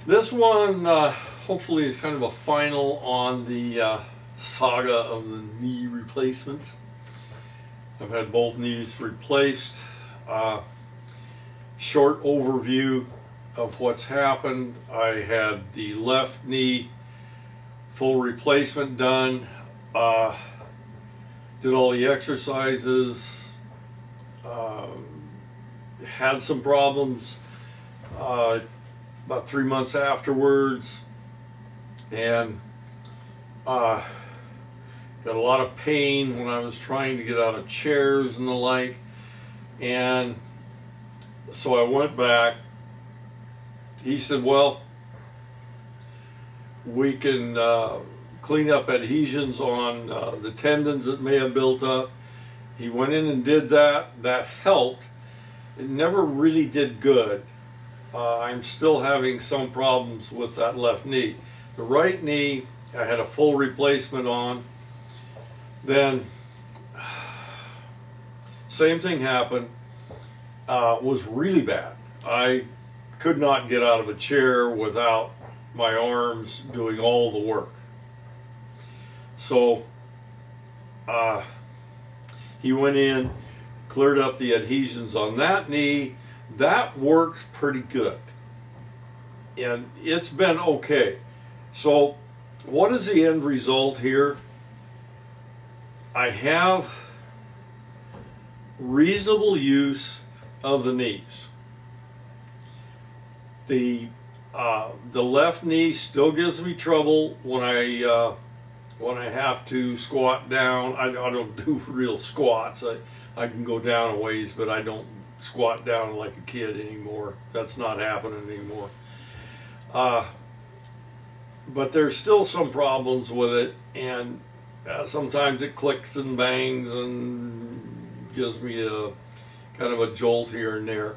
This one hopefully is kind of a final on the saga of the knee replacements. I've had both knees replaced. Short overview of what's happened. I had the left knee full replacement done. Did all the exercises. Had some problems about 3 months afterwards, and got a lot of pain when I was trying to get out of chairs and the like. And so I went back. He said, well, we can clean up adhesions on the tendons that may have built up. He went in and did that. That helped. It never really did good. I'm still having some problems with that left knee. The right knee, I had a full replacement on. Then, same thing happened. Was really bad. I could not get out of a chair without my arms doing all the work. So, he went in, cleared up the adhesions on that knee. That worked pretty good. And it's been okay. So, what is the end result here? I have reasonable use of the knees. The left knee still gives me trouble when I have to squat down. I don't do real squats. I can go down a ways, but I don't squat down like a kid anymore. That's not happening anymore. But there's still some problems with it, and sometimes it clicks and bangs and gives me a kind of a jolt here and there.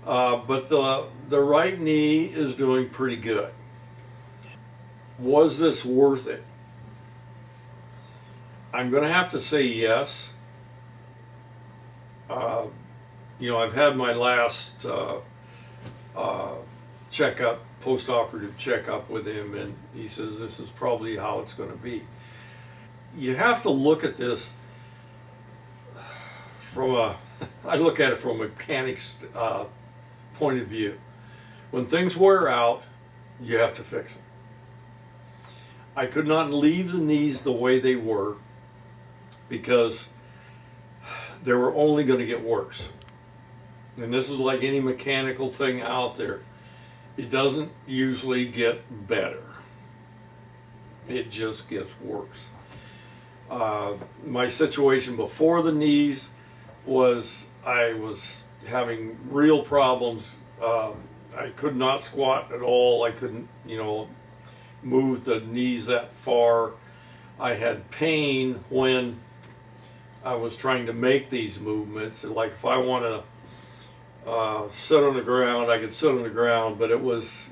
But the right knee is doing pretty good. Was this worth it? I'm going to have to say yes. I've had my last checkup, post-operative checkup with him, and he says this is probably how it's going to be. You have to look at this I look at it from a mechanic's point of view. When things wear out, you have to fix them. I could not leave the knees the way they were because they were only going to get worse. And this is like any mechanical thing out there. It doesn't usually get better. It just gets worse. My situation before the knees was I was having real problems. I could not squat at all. I couldn't, move the knees that far. I had pain when I was trying to make these movements. Like if I wanted to sit on the ground, I could sit on the ground, but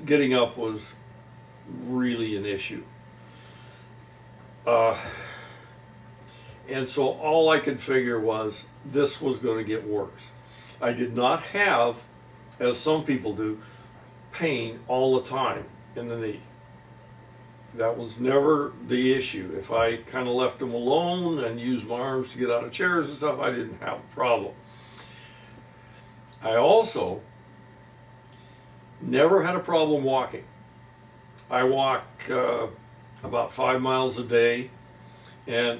getting up was really an issue. And so all I could figure was this was going to get worse. I did not have, as some people do, pain all the time in the knee. That was never the issue. If I kind of left them alone and used my arms to get out of chairs and stuff, I didn't have a problem. I also never had a problem walking. I walk about 5 miles a day, and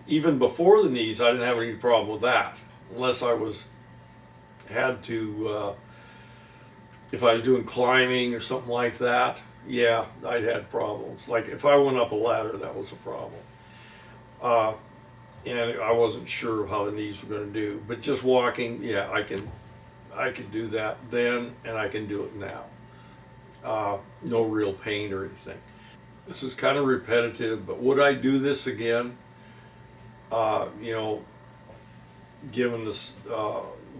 even before the knees, I didn't have any problem with that, unless I had to, if I was doing climbing or something like that, yeah, I'd had problems. Like if I went up a ladder, that was a problem. And I wasn't sure how the knees were going to do. But just walking, yeah, I could do that then, and I can do it now. No real pain or anything. This is kind of repetitive, but would I do this again? Given this,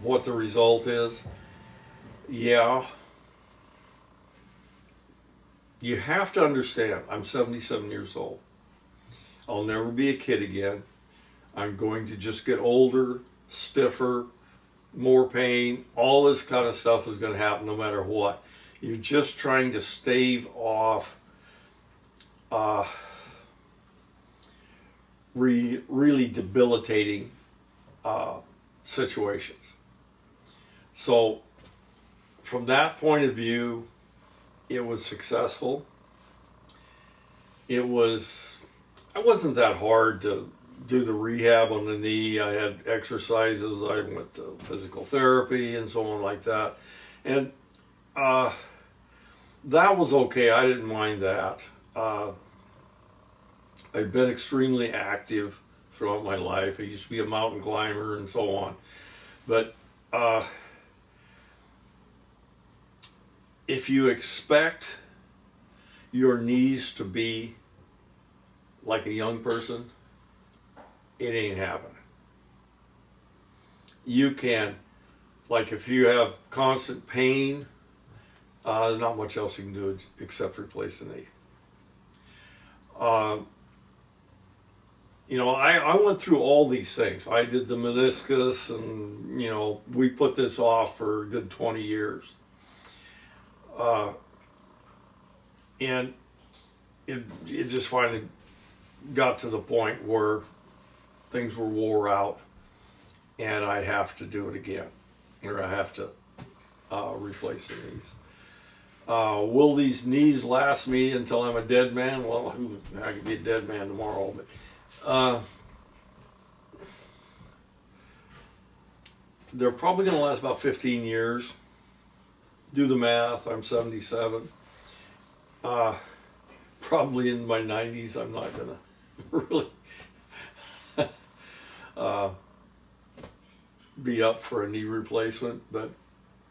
what the result is, yeah. You have to understand, I'm 77 years old. I'll never be a kid again. I'm going to just get older, stiffer, more pain. All this kind of stuff is going to happen no matter what. You're just trying to stave off really debilitating situations. So from that point of view, it was successful. It wasn't that hard to do the rehab on the knee. I had exercises. I went to physical therapy and so on like that. And that was okay. I didn't mind that. I've been extremely active throughout my life. I used to be a mountain climber and so on. But if you expect your knees to be like a young person, it ain't happening. You can, like if you have constant pain, there's not much else you can do except replace the knee. You know, I went through all these things. I did the meniscus, and you know, we put this off for a good 20 years. And it just finally got to the point where things were wore out, and I have to do it again, or I have to replace the knees. Will these knees last me until I'm a dead man? Well, I could be a dead man tomorrow, but they're probably going to last about 15 years. Do the math, I'm 77. Probably in my 90s, I'm not going to really be up for a knee replacement, but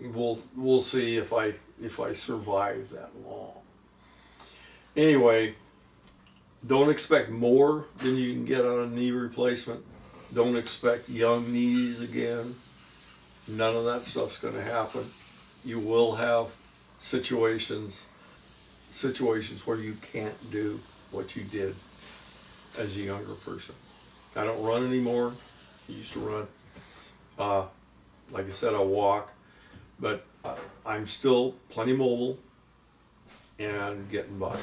we'll see if I survive that long. Anyway, don't expect more than you can get on a knee replacement. Don't expect young knees again. None of that stuff's going to happen. You will have situations where you can't do what you did as a younger person. I don't run anymore. I used to run. Like I said, I walk, but I'm still plenty mobile and getting by.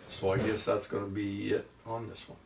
So I guess that's going to be it on this one.